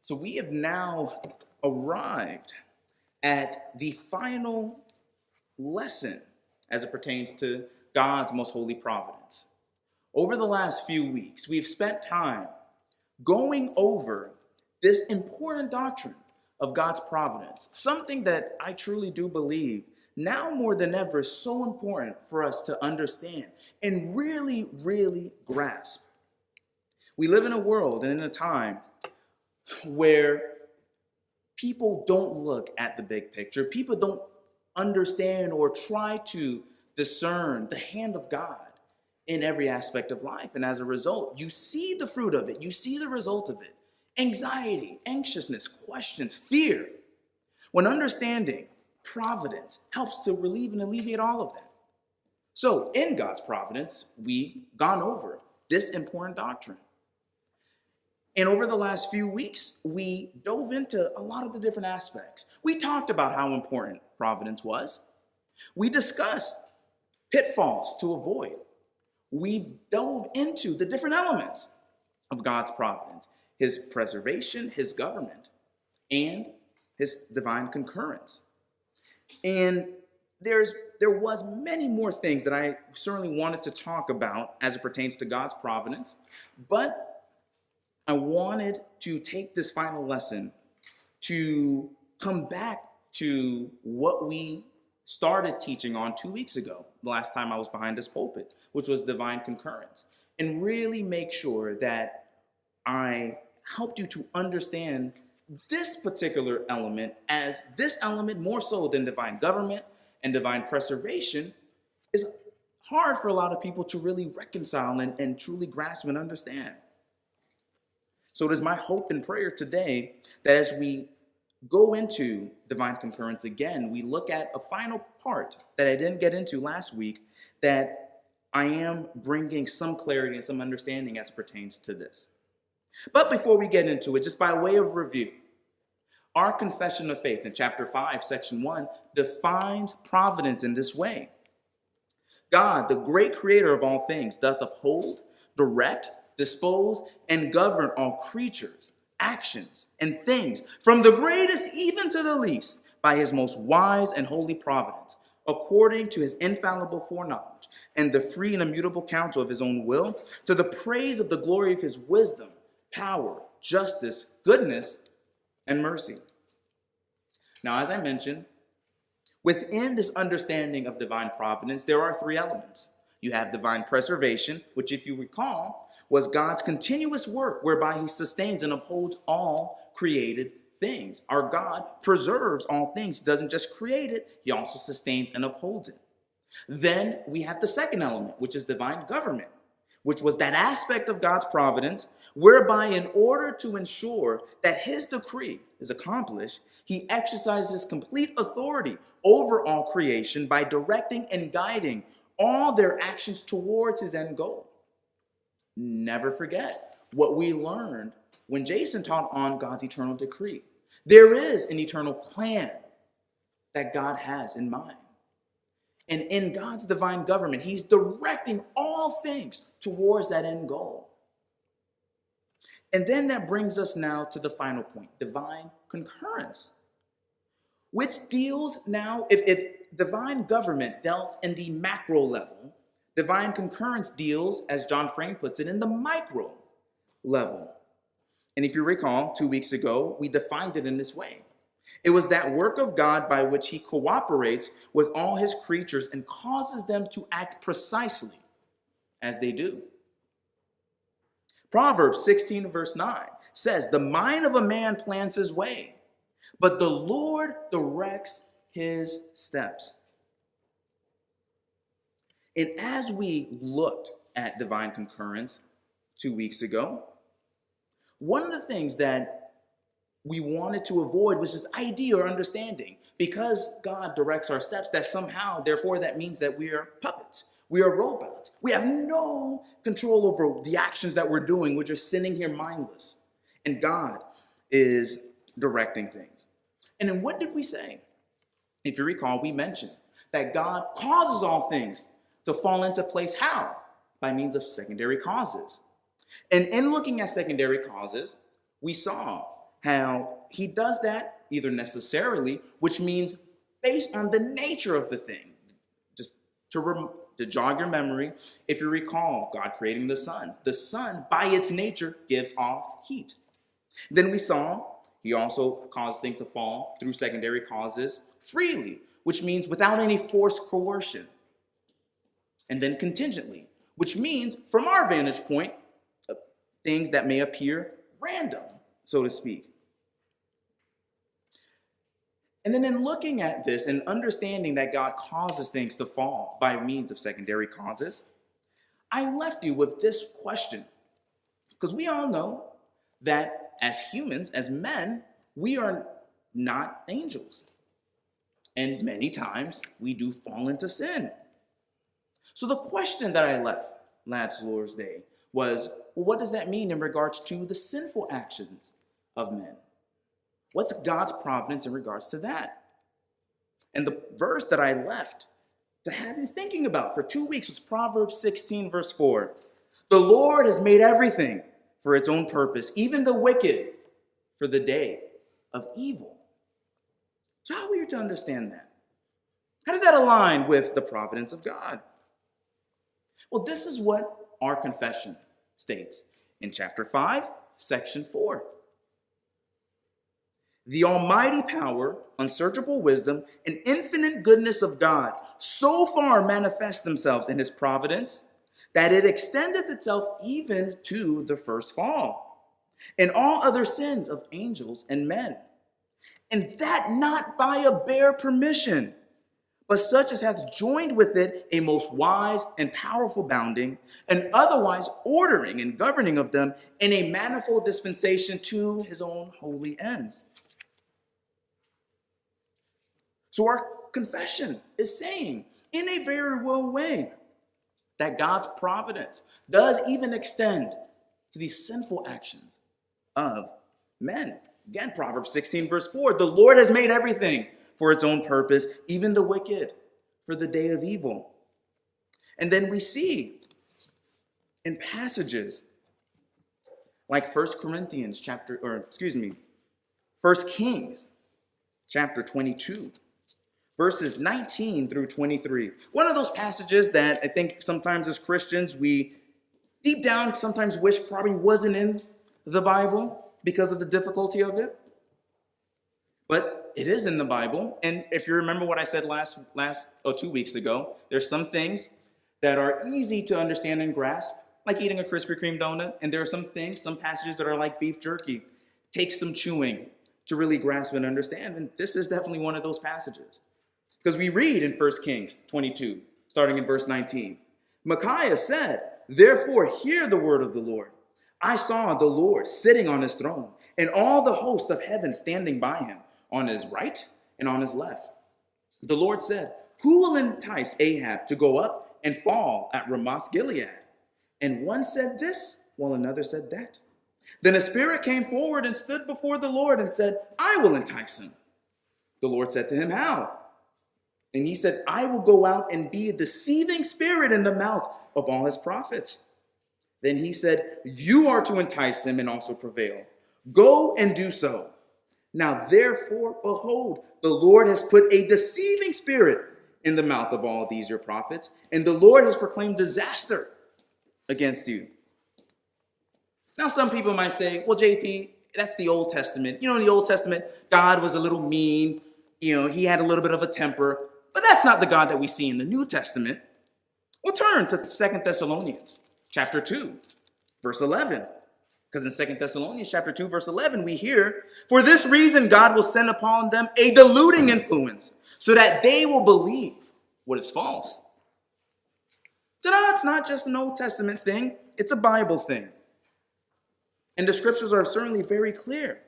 So we have now arrived at the final lesson as it pertains to God's most holy providence. Over the last few weeks, we've spent time going over this important doctrine of God's providence, something that I truly do believe now more than ever is so important for us to understand and really, really grasp. We live in a world and in a time where people don't look at the big picture. People don't understand or try to discern the hand of God in every aspect of life. And as a result, you see the fruit of it. You see the result of it. Anxiety, anxiousness, questions, fear. When understanding providence helps to relieve and alleviate all of that. So in God's providence, we've gone over this important doctrine. And over the last few weeks, we dove into a lot of the different aspects. We talked about how important providence was. We discussed pitfalls to avoid. We dove into the different elements of God's providence, his preservation, his government, and his divine concurrence. And there was many more things that I certainly wanted to talk about as it pertains to God's providence, but I wanted to take this final lesson to come back to what we started teaching on 2 weeks ago, the last time I was behind this pulpit, which was divine concurrence, and really make sure that I helped you to understand this particular element, as this element, more so than divine government and divine preservation, is hard for a lot of people to really reconcile and truly grasp and understand. So it is my hope and prayer today that as we go into divine concurrence again, we look at a final part that I didn't get into last week, that I am bringing some clarity and some understanding as it pertains to this. But before we get into it, just by way of review, our confession of faith in chapter 5, section 1, defines providence in this way. God, the great creator of all things, doth uphold, direct, dispose, and govern all creatures, actions, and things, from the greatest even to the least, by his most wise and holy providence, according to his infallible foreknowledge, and the free and immutable counsel of his own will, to the praise of the glory of his wisdom, power, justice, goodness, and mercy. Now, as I mentioned, within this understanding of divine providence, there are three elements. You have divine preservation, which, if you recall, was God's continuous work whereby he sustains and upholds all created things. Our God preserves all things. He doesn't just create it, he also sustains and upholds it. Then we have the second element, which is divine government, which was that aspect of God's providence whereby, in order to ensure that his decree is accomplished, he exercises complete authority over all creation by directing and guiding all their actions towards his end goal. Never forget what we learned when Jason taught on God's eternal decree. There is an eternal plan that God has in mind. And in God's divine government, he's directing all things towards that end goal. And then that brings us now to the final point, divine concurrence, which deals now, if divine government dealt in the macro level, divine concurrence deals, as John Frame puts it, in the micro level. And if you recall, 2 weeks ago, we defined it in this way. It was that work of God by which he cooperates with all his creatures and causes them to act precisely as they do. Proverbs 16 verse 9 says, "The mind of a man plans his way, but the Lord directs his steps." And as we looked at divine concurrence 2 weeks ago, one of the things that we wanted to avoid was this idea or understanding, because God directs our steps, that somehow, therefore, that means that we are puppets. We are robots. We have no control over the actions that we're doing. We're just sitting here mindless. And God is directing things. And then what did we say? If you recall, we mentioned that God causes all things to fall into place. How? By means of secondary causes. And in looking at secondary causes, we saw how he does that either necessarily, which means based on the nature of the thing. Just to jog your memory, if you recall God creating the sun. The sun, by its nature, gives off heat. Then we saw he also caused things to fall through secondary causes freely, which means without any forced coercion. And then contingently, which means, from our vantage point, things that may appear random, so to speak. And then in looking at this and understanding that God causes things to fall by means of secondary causes, I left you with this question. Because we all know that as humans, as men, we are not angels. And many times we do fall into sin. So the question that I left last Lord's Day was, well, what does that mean in regards to the sinful actions of men? What's God's providence in regards to that? And the verse that I left to have you thinking about for 2 weeks was Proverbs 16, verse 4. The Lord has made everything for its own purpose, even the wicked for the day of evil. So how are we to understand that? How does that align with the providence of God? Well, this is what our confession states in chapter 5, section 4. The almighty power, unsearchable wisdom, and infinite goodness of God so far manifest themselves in his providence that it extendeth itself even to the first fall, and all other sins of angels and men, and that not by a bare permission, but such as hath joined with it a most wise and powerful bounding, and otherwise ordering and governing of them in a manifold dispensation to his own holy ends. So our confession is saying, in a very real way, that God's providence does even extend to these sinful actions of men. Again, Proverbs 16, verse 4, the Lord has made everything for its own purpose, even the wicked for the day of evil. And then we see in passages like 1 Kings chapter 22. Verses 19 through 23. One of those passages that I think sometimes as Christians, we deep down sometimes wish probably wasn't in the Bible because of the difficulty of it. But it is in the Bible. And if you remember what I said 2 weeks ago, there's some things that are easy to understand and grasp, like eating a Krispy Kreme donut. And there are some passages that are like beef jerky. Takes some chewing to really grasp and understand. And this is definitely one of those passages. Because we read in 1 Kings 22, starting in verse 19. Micaiah said, therefore hear the word of the Lord. I saw the Lord sitting on his throne, and all the host of heaven standing by him, on his right and on his left. The Lord said, who will entice Ahab to go up and fall at Ramoth Gilead? And one said this, while another said that. Then a spirit came forward and stood before the Lord and said, I will entice him. The Lord said to him, how? And he said, I will go out and be a deceiving spirit in the mouth of all his prophets. Then he said, you are to entice him and also prevail. Go and do so. Now therefore, behold, the Lord has put a deceiving spirit in the mouth of all these your prophets, and the Lord has proclaimed disaster against you. Now some people might say, well, JP, that's the Old Testament. You know, in the Old Testament, God was a little mean. You know, he had a little bit of a temper. But that's not the God that we see in the New Testament. We'll turn to 2 Thessalonians chapter 2, verse 11. Because in 2 Thessalonians chapter 2, verse 11, we hear, for this reason God will send upon them a deluding influence, so that they will believe what is false. So no, it's not just an Old Testament thing. It's a Bible thing. And the scriptures are certainly very clear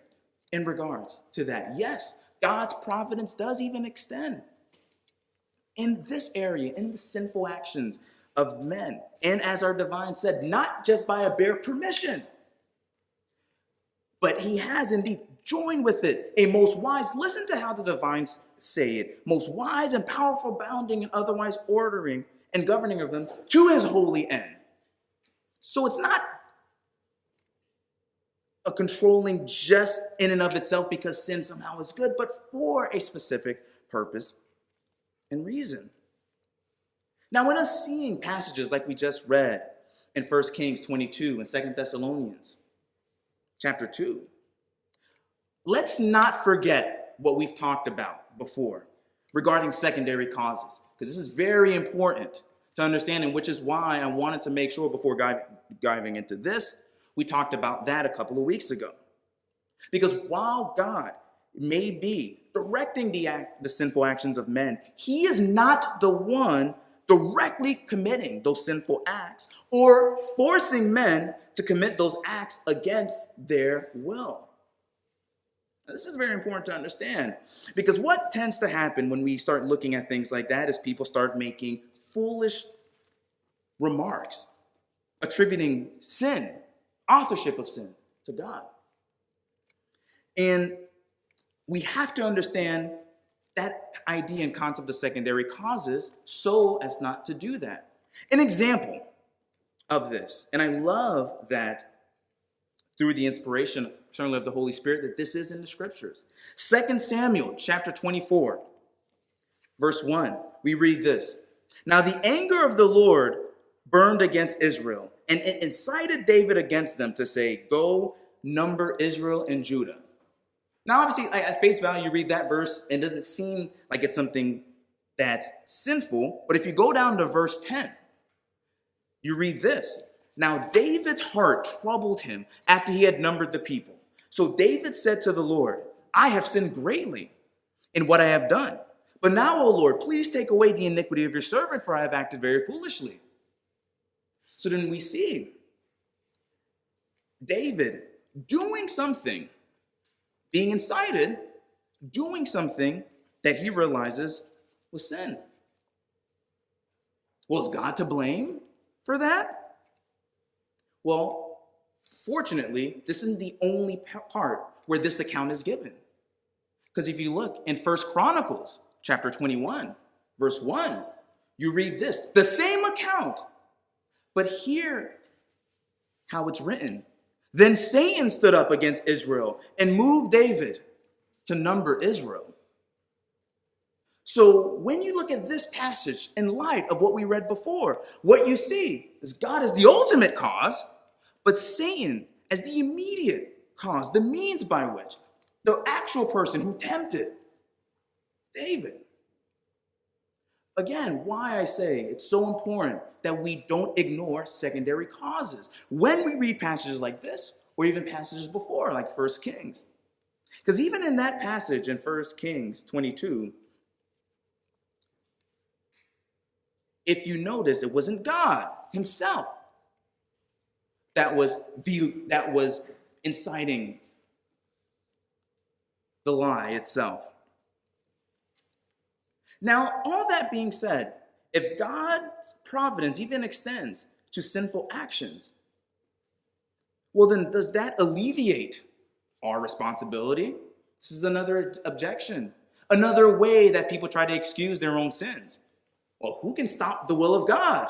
in regards to that. Yes, God's providence does even extend in this area, in the sinful actions of men. And as our divine said, not just by a bare permission, but he has indeed joined with it a most wise, listen to how the divines say it, most wise and powerful bounding and otherwise ordering and governing of them to his holy end. So it's not a controlling just in and of itself because sin somehow is good, but for a specific purpose and reason. Now, in us seeing passages like we just read in 1 Kings 22 and 2 Thessalonians chapter 2, let's not forget what we've talked about before regarding secondary causes, because this is very important to understand, and which is why I wanted to make sure before diving into this, we talked about that a couple of weeks ago. Because while God may be directing the sinful actions of men, he is not the one directly committing those sinful acts or forcing men to commit those acts against their will. Now, this is very important to understand, because what tends to happen when we start looking at things like that is people start making foolish remarks, attributing sin, authorship of sin, to God. And we have to understand that idea and concept of secondary causes so as not to do that. An example of this, and I love that through the inspiration, certainly of the Holy Spirit, that this is in the scriptures. 2 Samuel chapter 24, verse 1, we read this. Now the anger of the Lord burned against Israel, and it incited David against them to say, go number Israel and Judah. Now, obviously, at face value, you read that verse, and it doesn't seem like it's something that's sinful. But if you go down to verse 10, you read this. Now, David's heart troubled him after he had numbered the people. So David said to the Lord, I have sinned greatly in what I have done. But now, O Lord, please take away the iniquity of your servant, for I have acted very foolishly. So then we see David doing something, being incited, doing something that he realizes was sin. Was God to blame for that? Well, fortunately, this isn't the only part where this account is given. Because if you look in 1 Chronicles chapter 21, verse 1, you read this, the same account. But hear how it's written. Then Satan stood up against Israel and moved David to number Israel. So when you look at this passage in light of what we read before, what you see is God as the ultimate cause, but Satan as the immediate cause, the means by which, the actual person who tempted David. Again, why I say it's so important that we don't ignore secondary causes when we read passages like this, or even passages before, like 1 Kings. Because even in that passage in 1 Kings 22, if you notice, it wasn't God himself that was inciting the lie itself. Now, all that being said, if God's providence even extends to sinful actions, well, then does that alleviate our responsibility? This is another objection, another way that people try to excuse their own sins. Well, who can stop the will of God?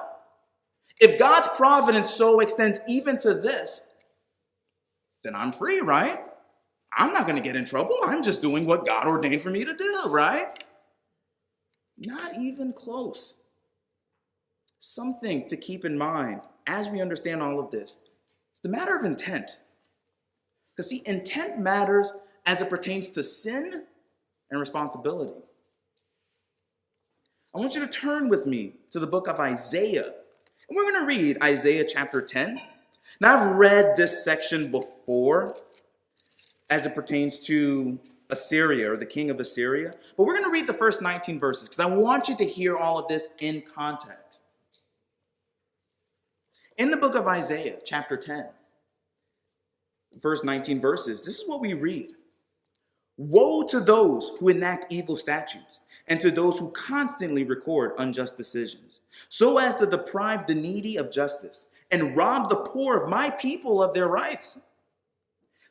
If God's providence so extends even to this, then I'm free, right? I'm not going to get in trouble. I'm just doing what God ordained for me to do, right? Not even close. Something to keep in mind as we understand all of this. It's the matter of intent. Because see, intent matters as it pertains to sin and responsibility. I want you to turn with me to the book of Isaiah. And we're going to read Isaiah chapter 10. Now, I've read this section before as it pertains to Assyria, or the king of Assyria. But we're going to read the first 19 verses because I want you to hear all of this in context. In the book of Isaiah, chapter 10, verse 19 verses, this is what we read. Woe to those who enact evil statutes, and to those who constantly record unjust decisions, so as to deprive the needy of justice, and rob the poor of my people of their rights,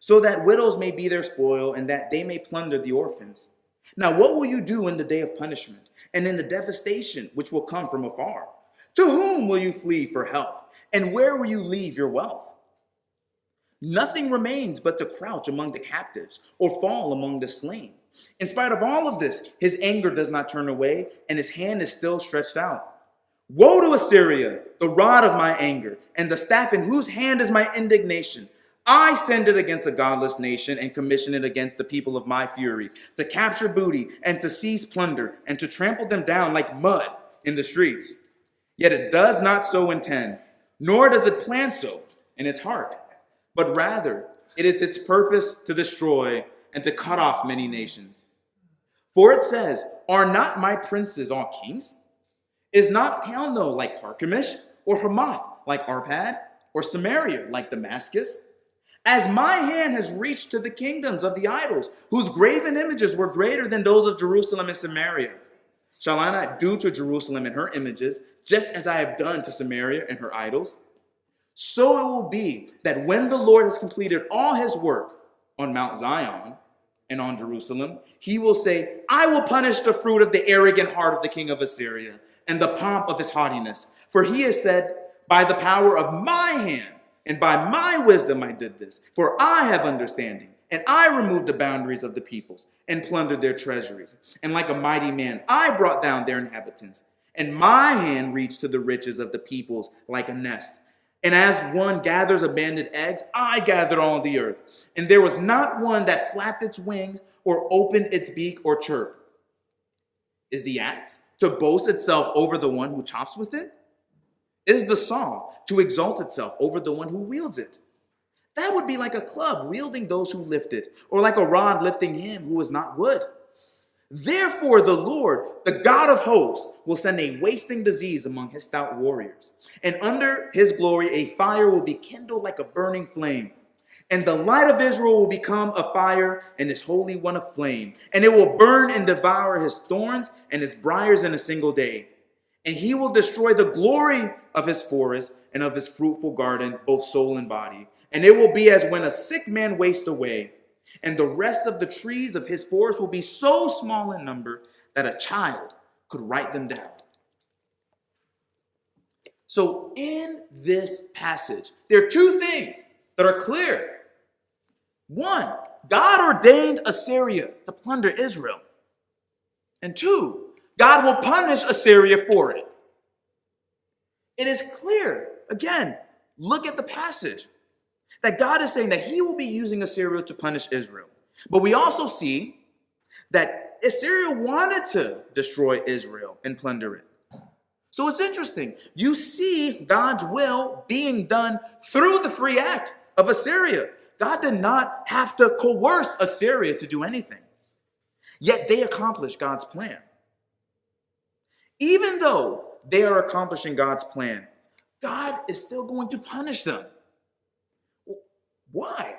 so that widows may be their spoil, and that they may plunder the orphans. Now what will you do in the day of punishment, and in the devastation which will come from afar? To whom will you flee for help, and where will you leave your wealth? Nothing remains but to crouch among the captives or fall among the slain. In spite of all of this, his anger does not turn away, and his hand is still stretched out. Woe to Assyria, the rod of my anger, and the staff in whose hand is my indignation. I send it against a godless nation and commission it against the people of my fury, to capture booty and to seize plunder and to trample them down like mud in the streets. Yet it does not so intend, nor does it plan so in its heart, but rather it is its purpose to destroy and to cut off many nations. For it says, are not my princes all kings? Is not Calno like Carchemish, or Hamath like Arpad, or Samaria like Damascus? As my hand has reached to the kingdoms of the idols, whose graven images were greater than those of Jerusalem and Samaria, shall I not do to Jerusalem and her images, just as I have done to Samaria and her idols? So it will be that when the Lord has completed all his work on Mount Zion and on Jerusalem, he will say, I will punish the fruit of the arrogant heart of the king of Assyria and the pomp of his haughtiness. For he has said, by the power of my hand and by my wisdom I did this. For I have understanding, and I removed the boundaries of the peoples and plundered their treasuries. And like a mighty man, I brought down their inhabitants. And my hand reached to the riches of the peoples like a nest. And as one gathers abandoned eggs, I gathered all the earth. And there was not one that flapped its wings or opened its beak or chirped. Is the axe to boast itself over the one who chops with it? Is the saw to exalt itself over the one who wields it? That would be like a club wielding those who lift it, or like a rod lifting him who is not wood. Therefore the Lord, the God of hosts, will send a wasting disease among his stout warriors. And under his glory a fire will be kindled like a burning flame. And the light of Israel will become a fire, and his Holy One a flame. And it will burn and devour his thorns and his briars in a single day. And he will destroy the glory of his forest and of his fruitful garden, both soul and body. And it will be as when a sick man wastes away. And the rest of the trees of his forest will be so small in number that a child could write them down. So in this passage, there are two things that are clear. One, God ordained Assyria to plunder Israel. And two, God will punish Assyria for it. It is clear, again, look at the passage, that God is saying that he will be using Assyria to punish Israel. But we also see that Assyria wanted to destroy Israel and plunder it. So it's interesting. You see God's will being done through the free act of Assyria. God did not have to coerce Assyria to do anything. Yet they accomplished God's plan. Even though they are accomplishing God's plan, God is still going to punish them. Why?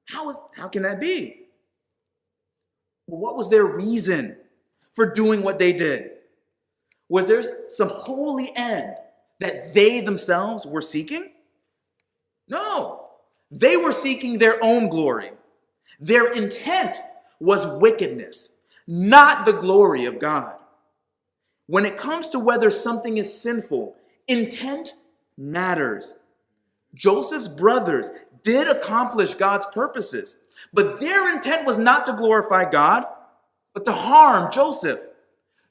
How can that be? Well, what was their reason for doing what they did? Was there some holy end that they themselves were seeking? No. They were seeking their own glory. Their intent was wickedness, not the glory of God. When it comes to whether something is sinful, intent matters. Joseph's brothers did accomplish God's purposes, but their intent was not to glorify God, but to harm Joseph.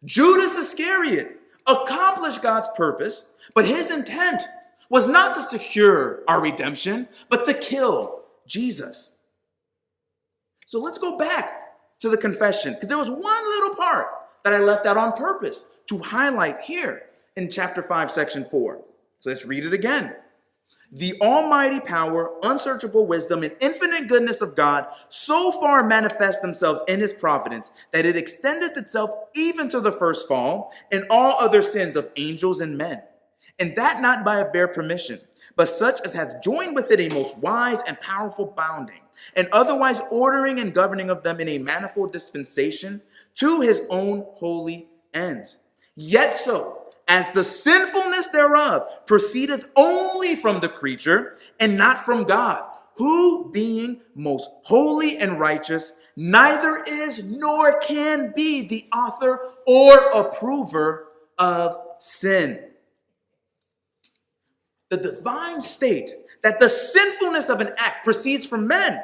Judas Iscariot accomplished God's purpose, but his intent was not to secure our redemption, but to kill Jesus. So let's go back to the confession, because there was one little part that I left out on purpose to highlight here in chapter 5, section 4. So let's read it again. The almighty power, unsearchable wisdom, and infinite goodness of God so far manifest themselves in his providence that it extendeth itself even to the first fall and all other sins of angels and men. And that not by a bare permission, but such as hath joined with it a most wise and powerful bounding, and otherwise ordering and governing of them in a manifold dispensation to his own holy ends. Yet so, as the sinfulness thereof proceedeth only from the creature and not from God, who being most holy and righteous, neither is nor can be the author or approver of sin. The divine state that the sinfulness of an act proceeds from men,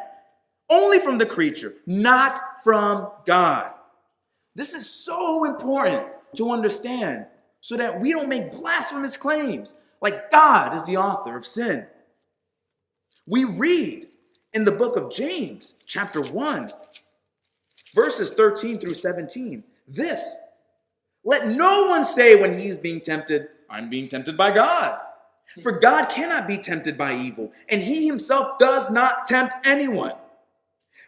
only from the creature, not from God. This is so important to understand so that we don't make blasphemous claims like God is the author of sin. We read in the book of James, chapter 1, verses 13 through 17, this: let no one say when he is being tempted, I'm being tempted by God. For God cannot be tempted by evil, and he himself does not tempt anyone.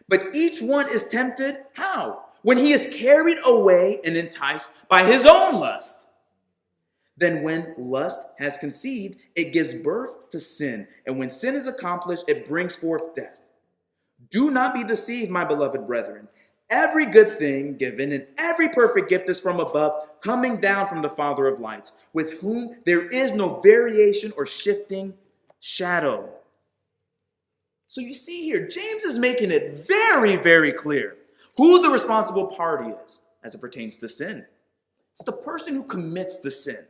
But each one is tempted, how? When he is carried away and enticed by his own lust. Then when lust has conceived, it gives birth to sin. And when sin is accomplished, it brings forth death. Do not be deceived, my beloved brethren. Every good thing given and every perfect gift is from above, coming down from the Father of lights, with whom there is no variation or shifting shadow. So you see here, James is making it very, very clear who the responsible party is as it pertains to sin. It's the person who commits the sin.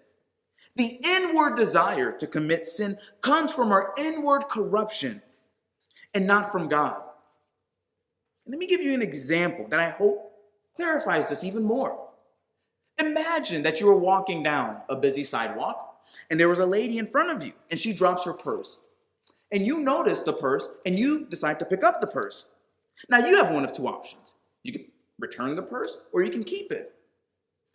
The inward desire to commit sin comes from our inward corruption and not from God. Let me give you an example that I hope clarifies this even more. Imagine that you were walking down a busy sidewalk and there was a lady in front of you and she drops her purse. And you notice the purse and you decide to pick up the purse. Now you have one of two options. You can return the purse or you can keep it.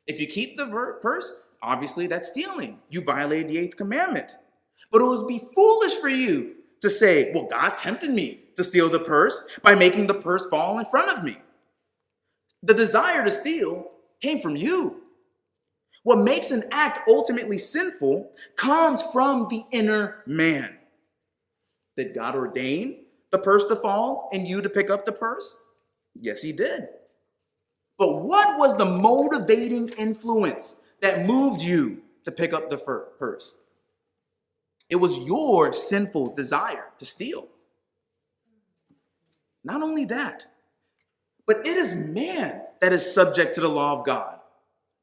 If you keep the purse, obviously that's stealing. You violated the 8th commandment. But it would be foolish for you to say, well, God tempted me to steal the purse by making the purse fall in front of me. The desire to steal came from you. What makes an act ultimately sinful comes from the inner man. Did God ordain the purse to fall and you to pick up the purse? Yes, he did. But what was the motivating influence that moved you to pick up the purse? It was your sinful desire to steal. Not only that, but it is man that is subject to the law of God.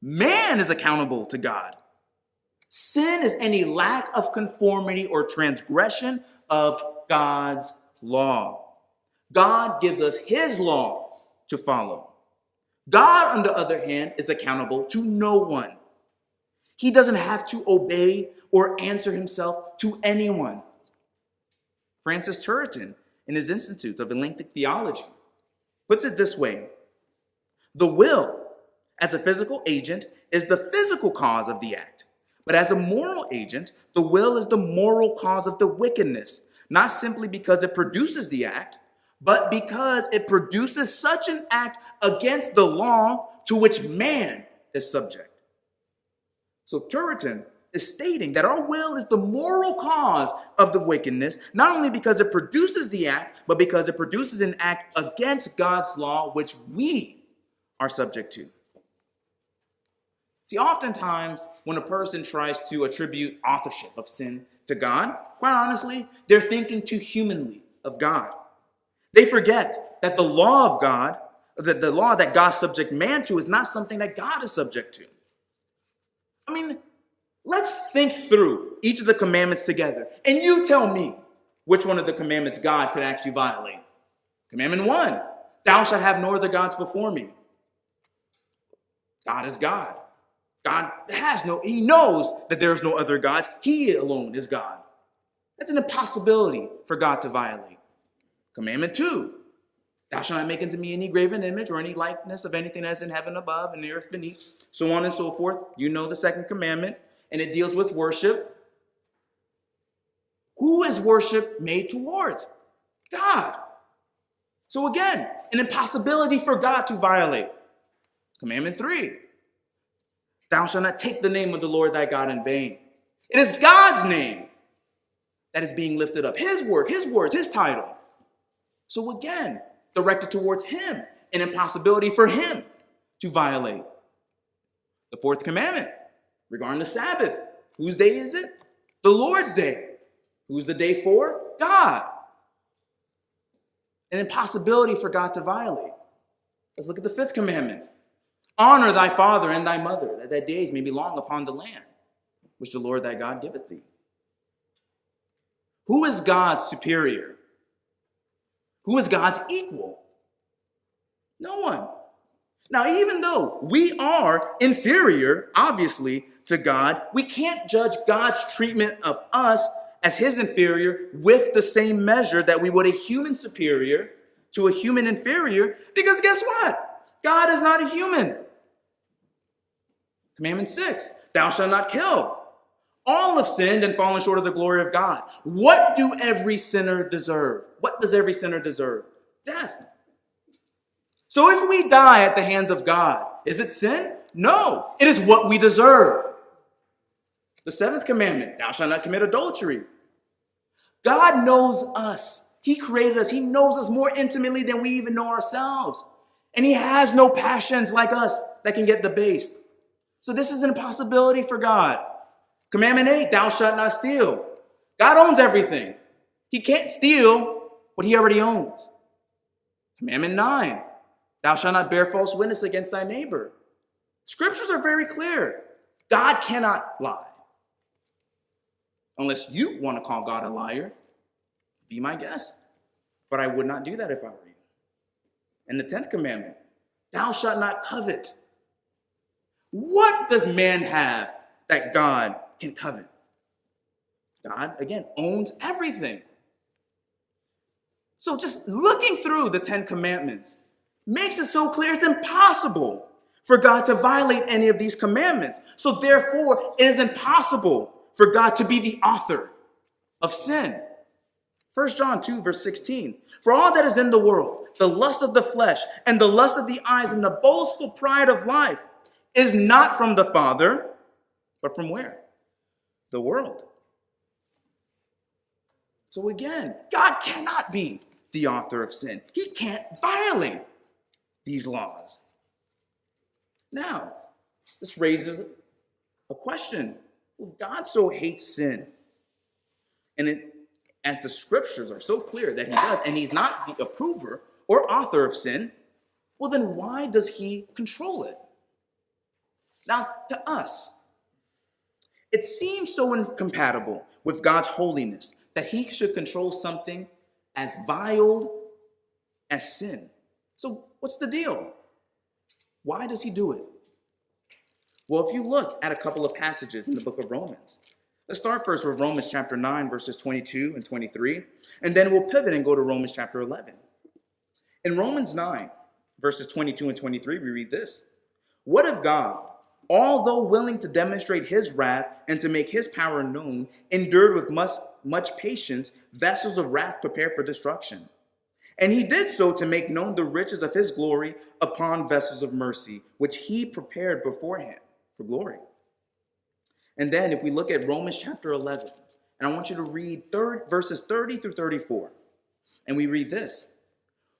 Man is accountable to God. Sin is any lack of conformity or transgression of God's law. God gives us his law to follow. God, on the other hand, is accountable to no one. He doesn't have to obey or answer himself to anyone. Francis Turretin, in his Institutes of Ellenic Theology, puts it this way: the will, as a physical agent, is the physical cause of the act. But as a moral agent, the will is the moral cause of the wickedness, not simply because it produces the act, but because it produces such an act against the law to which man is subject. So Turretin is stating that our will is the moral cause of the wickedness, not only because it produces the act, but because it produces an act against God's law, which we are subject to. See, oftentimes when a person tries to attribute authorship of sin to God, quite honestly, they're thinking too humanly of God. They forget that the law of God, that the law that God subject man to, is not something that God is subject to. I mean, let's think through each of the commandments together, and you tell me which one of the commandments God could actually violate. Commandment 1, thou shalt have no other gods before me. God is God. God he knows that there is no other gods. He alone is God. That's an impossibility for God to violate. Commandment 2, thou shalt not make unto me any graven image or any likeness of anything that is in heaven above and the earth beneath, so on and so forth. You know the second commandment, and it deals with worship. Who is worship made towards? God. So again, an impossibility for God to violate. Commandment 3, thou shalt not take the name of the Lord thy God in vain. It is God's name that is being lifted up. His word, his words, his title. So again, directed towards him, an impossibility for him to violate. The 4th commandment, regarding the Sabbath. Whose day is it? The Lord's day. Who's the day for? God. An impossibility for God to violate. Let's look at the 5th commandment. Honor thy father and thy mother, that thy days may be long upon the land, which the Lord thy God giveth thee. Who is God's superior? Who is God's equal? No one. Now, even though we are inferior, obviously, to God, we can't judge God's treatment of us as his inferior with the same measure that we would a human superior to a human inferior, because guess what? God is not a human. Commandment 6, thou shalt not kill. All have sinned and fallen short of the glory of God. What do every sinner deserve? What does every sinner deserve? Death. So if we die at the hands of God, is it sin? No, it is what we deserve. The 7th commandment, thou shalt not commit adultery. God knows us. He created us. He knows us more intimately than we even know ourselves. And he has no passions like us that can get debased. So this is an impossibility for God. Commandment 8, thou shalt not steal. God owns everything. He can't steal what he already owns. Commandment 9, thou shalt not bear false witness against thy neighbor. Scriptures are very clear. God cannot lie. Unless you want to call God a liar, be my guest. But I would not do that if I were you. And the 10th commandment, thou shalt not covet. What does man have that God can covet? God, again, owns everything. So just looking through the 10 commandments makes it so clear it's impossible for God to violate any of these commandments. So therefore, it is impossible for God to be the author of sin. 1 John 2, verse 16. For all that is in the world, the lust of the flesh and the lust of the eyes and the boastful pride of life is not from the Father, but from where? The world. So again, God cannot be the author of sin. He can't violate these laws. Now, this raises a question. Well, God so hates sin, and as the scriptures are so clear that he does, and he's not the approver or author of sin, well, then why does he control it? Now, to us, it seems so incompatible with God's holiness that he should control something as vile as sin. So what's the deal? Why does he do it? Well, if you look at a couple of passages in the book of Romans, let's start first with Romans chapter 9, verses 22 and 23, and then we'll pivot and go to Romans chapter 11. In Romans 9, verses 22 and 23, we read this. What if God, although willing to demonstrate his wrath and to make his power known, endured with much patience vessels of wrath prepared for destruction? And he did so to make known the riches of his glory upon vessels of mercy, which he prepared beforehand for glory. And then if we look at Romans chapter 11, and I want you to read verses 30 through 34, and we read this.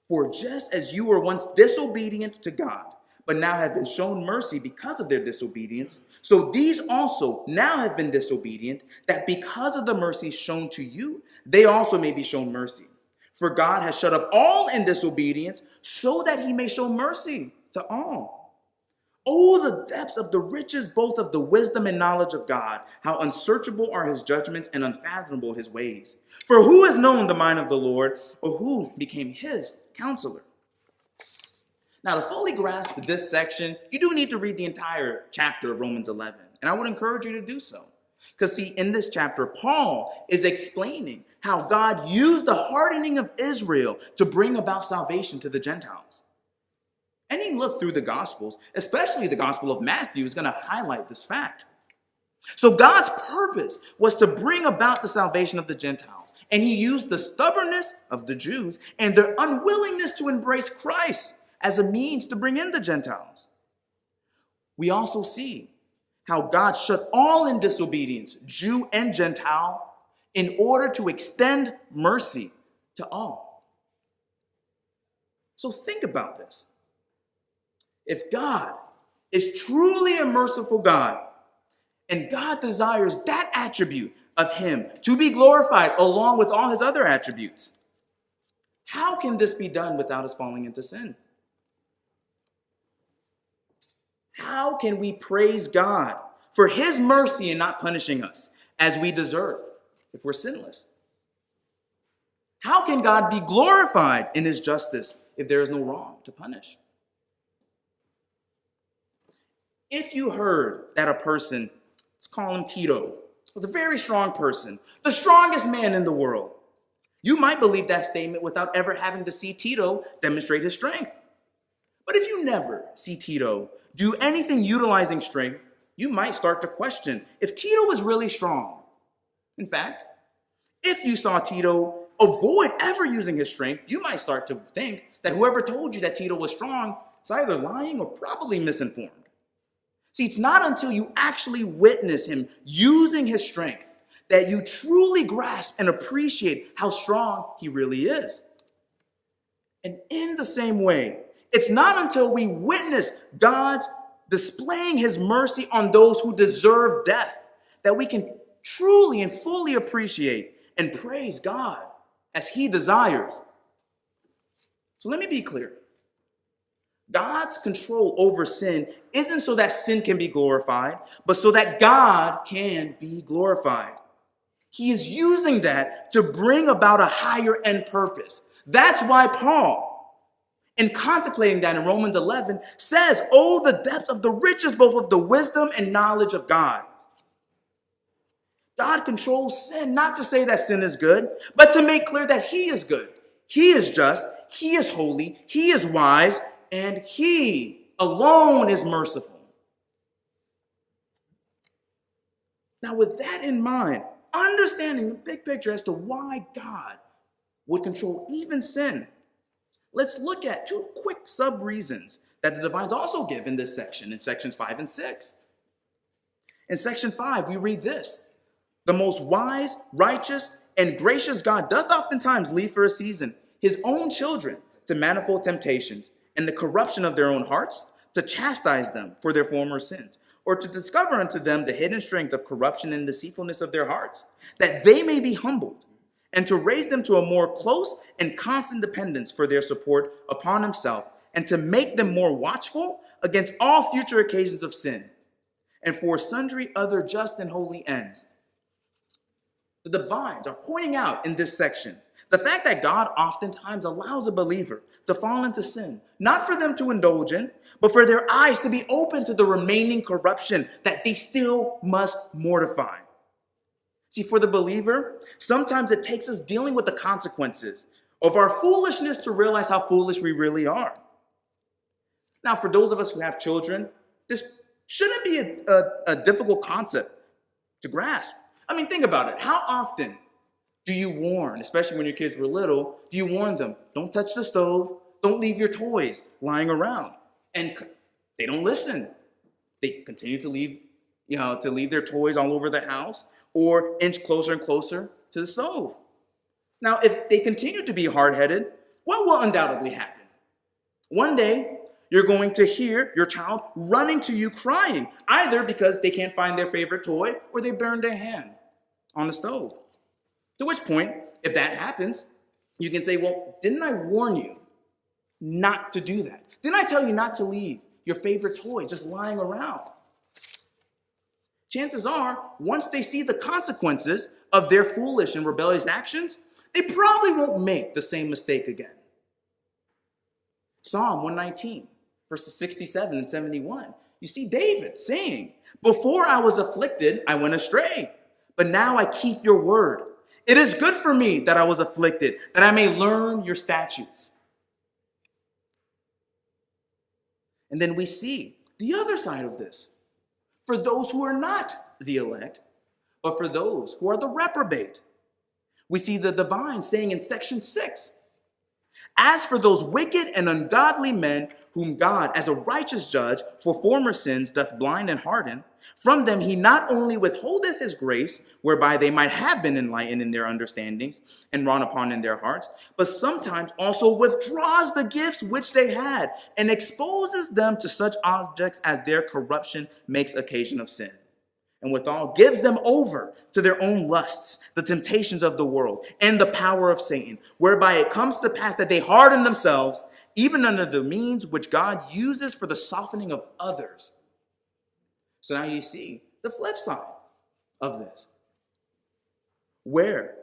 For just as you were once disobedient to God, but now have been shown mercy because of their disobedience, so these also now have been disobedient, that because of the mercy shown to you, they also may be shown mercy. For God has shut up all in disobedience, so that he may show mercy to all. Oh, the depths of the riches both of the wisdom and knowledge of God, how unsearchable are his judgments and unfathomable his ways. For who has known the mind of the Lord, or who became his counselor? Now, to fully grasp this section, you do need to read the entire chapter of Romans 11. And I would encourage you to do so. Because see, in this chapter, Paul is explaining how God used the hardening of Israel to bring about salvation to the Gentiles. Any look through the Gospels, especially the Gospel of Matthew, is going to highlight this fact. So God's purpose was to bring about the salvation of the Gentiles. And he used the stubbornness of the Jews and their unwillingness to embrace Christ as a means to bring in the Gentiles. We also see how God shut all in disobedience, Jew and Gentile, in order to extend mercy to all. So think about this. If God is truly a merciful God, and God desires that attribute of him to be glorified along with all his other attributes, how can this be done without us falling into sin? How can we praise God for his mercy in not punishing us as we deserve if we're sinless? How can God be glorified in his justice if there is no wrong to punish? If you heard that a person, let's call him Tito, was a very strong person, the strongest man in the world, you might believe that statement without ever having to see Tito demonstrate his strength. But if you never see Tito do anything utilizing strength, you might start to question if Tito was really strong. In fact, if you saw Tito avoid ever using his strength, you might start to think that whoever told you that Tito was strong is either lying or probably misinformed. See, it's not until you actually witness him using his strength that you truly grasp and appreciate how strong he really is. And in the same way, it's not until we witness God's displaying his mercy on those who deserve death that we can truly and fully appreciate and praise God as he desires. So let me be clear. God's control over sin isn't so that sin can be glorified, but so that God can be glorified. He is using that to bring about a higher end purpose. That's why Paul, in contemplating that in Romans 11, says, "Oh, the depths of the riches, both of the wisdom and knowledge of God." God controls sin, not to say that sin is good, but to make clear that he is good. He is just, he is holy, he is wise, and he alone is merciful. Now, with that in mind, understanding the big picture as to why God would control even sin, let's look at two quick sub-reasons that the divines also give in this section, in sections 5 and 6. In section 5, we read this: "The most wise, righteous, and gracious God doth oftentimes leave for a season his own children to manifold temptations and the corruption of their own hearts, to chastise them for their former sins, or to discover unto them the hidden strength of corruption and deceitfulness of their hearts, that they may be humbled, and to raise them to a more close and constant dependence for their support upon himself, and to make them more watchful against all future occasions of sin, and for sundry other just and holy ends." The divines are pointing out in this section the fact that God oftentimes allows a believer to fall into sin, not for them to indulge in, but for their eyes to be open to the remaining corruption that they still must mortify. See, for the believer, sometimes it takes us dealing with the consequences of our foolishness to realize how foolish we really are. Now, for those of us who have children, this shouldn't be a difficult concept to grasp. I mean, think about it. How often do you warn, especially when your kids were little, do you warn them, don't touch the stove, don't leave your toys lying around? And they don't listen. They continue to leave their toys all over the house or inch closer and closer to the stove. Now, if they continue to be hard-headed, what will undoubtedly happen? One day, you're going to hear your child running to you crying, either because they can't find their favorite toy or they burned their hand on the stove. To which point, if that happens, you can say, well, didn't I warn you not to do that? Didn't I tell you not to leave your favorite toy just lying around? Chances are, once they see the consequences of their foolish and rebellious actions, they probably won't make the same mistake again. Psalm 119, verses 67 and 71. You see David saying, "Before I was afflicted, I went astray, but now I keep your word. It is good for me that I was afflicted, that I may learn your statutes." And then we see the other side of this. For those who are not the elect, but for those who are the reprobate. We see the divine saying in section 6, "As for those wicked and ungodly men whom God, as a righteous judge for former sins, doth blind and harden, from them he not only withholdeth his grace, whereby they might have been enlightened in their understandings and wrought upon in their hearts, but sometimes also withdraws the gifts which they had, and exposes them to such objects as their corruption makes occasion of sin. And withal gives them over to their own lusts, the temptations of the world, and the power of Satan, whereby it comes to pass that they harden themselves, even under the means which God uses for the softening of others." So now you see the flip side of this, where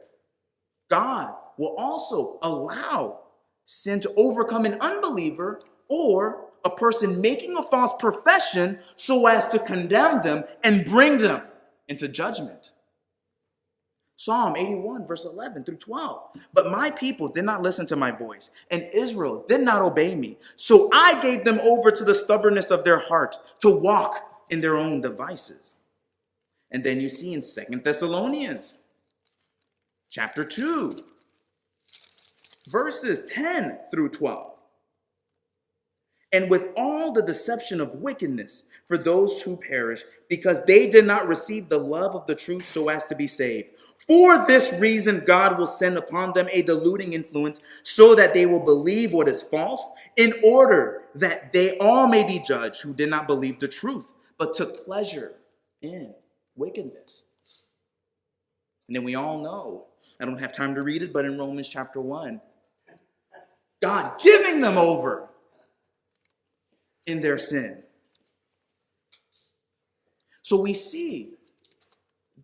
God will also allow sin to overcome an unbeliever or a person making a false profession so as to condemn them and bring them into judgment. Psalm 81, verse 11 through 12. But my people did not listen to my voice, and Israel did not obey me. So I gave them over to the stubbornness of their heart to walk in their own devices. And then you see in 2 Thessalonians chapter 2, verses 10 through 12. And with all the deception of wickedness for those who perish, because they did not receive the love of the truth so as to be saved. For this reason, God will send upon them a deluding influence so that they will believe what is false, in order that they all may be judged who did not believe the truth, but took pleasure in wickedness. And then we all know, I don't have time to read it, but in Romans chapter 1, God giving them over in their sin. So we see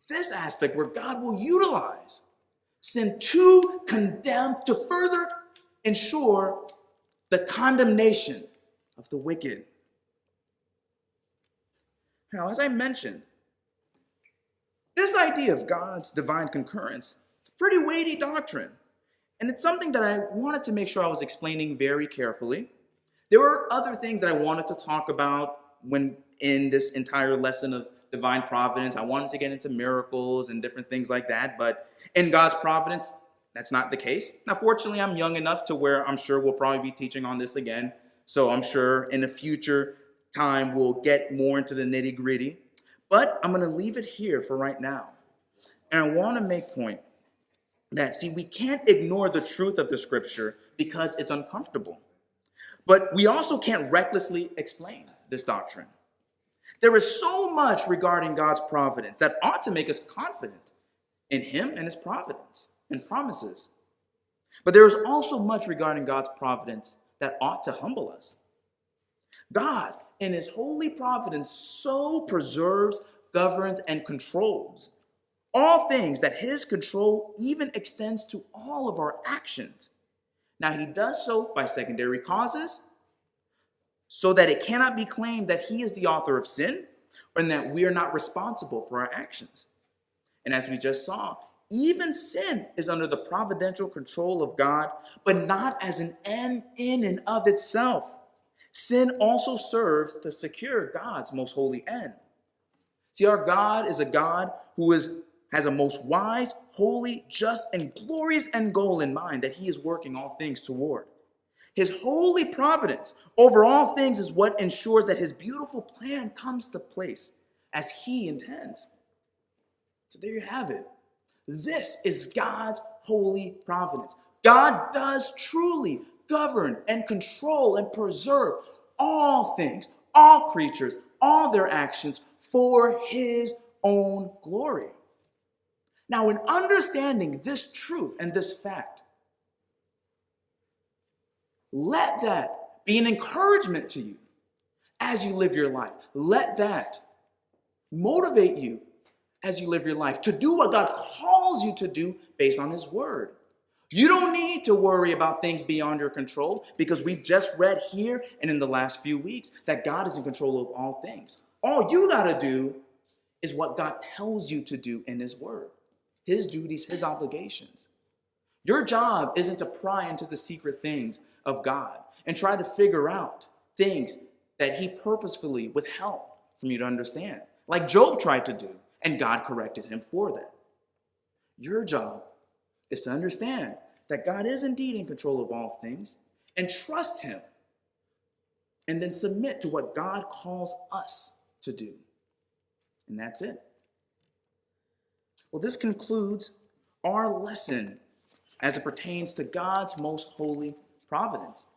this aspect where God will utilize sin to condemn, to further ensure the condemnation of the wicked. Now, as I mentioned, this idea of God's divine concurrence, it's a pretty weighty doctrine. And it's something that I wanted to make sure I was explaining very carefully. There were other things that I wanted to talk about when in this entire lesson of divine providence. I wanted to get into miracles and different things like that, but in God's providence, that's not the case. Now, fortunately, I'm young enough to where I'm sure we'll probably be teaching on this again. So I'm sure in a future time, we'll get more into the nitty-gritty. But I'm going to leave it here for right now. And I want to make point that, see, we can't ignore the truth of the scripture because it's uncomfortable. But we also can't recklessly explain this doctrine. There is so much regarding God's providence that ought to make us confident in him and his providence and promises. But there is also much regarding God's providence that ought to humble us. God, in his holy providence, so preserves, governs, and controls all things that his control even extends to all of our actions. Now, he does so by secondary causes, so that it cannot be claimed that he is the author of sin and that we are not responsible for our actions. And as we just saw, even sin is under the providential control of God, but not as an end in and of itself. Sin also serves to secure God's most holy end. See, our God is a God who has a most wise, holy, just, and glorious end goal in mind that he is working all things toward. His holy providence over all things is what ensures that his beautiful plan comes to place as he intends. So there you have it. This is God's holy providence. God does truly govern and control and preserve all things, all creatures, all their actions for his own glory. Now, in understanding this truth and this fact, let that be an encouragement to you as you live your life. Let that motivate you as you live your life to do what God calls you to do based on his word. You don't need to worry about things beyond your control because we've just read here and in the last few weeks that God is in control of all things. All you got to do is what God tells you to do in his word, his duties, his obligations. Your job isn't to pry into the secret things of God and try to figure out things that he purposefully withheld from you to understand, like Job tried to do, and God corrected him for that. Your job is to understand that God is indeed in control of all things and trust him, and then submit to what God calls us to do. And that's it. Well, this concludes our lesson as it pertains to God's most holy providence.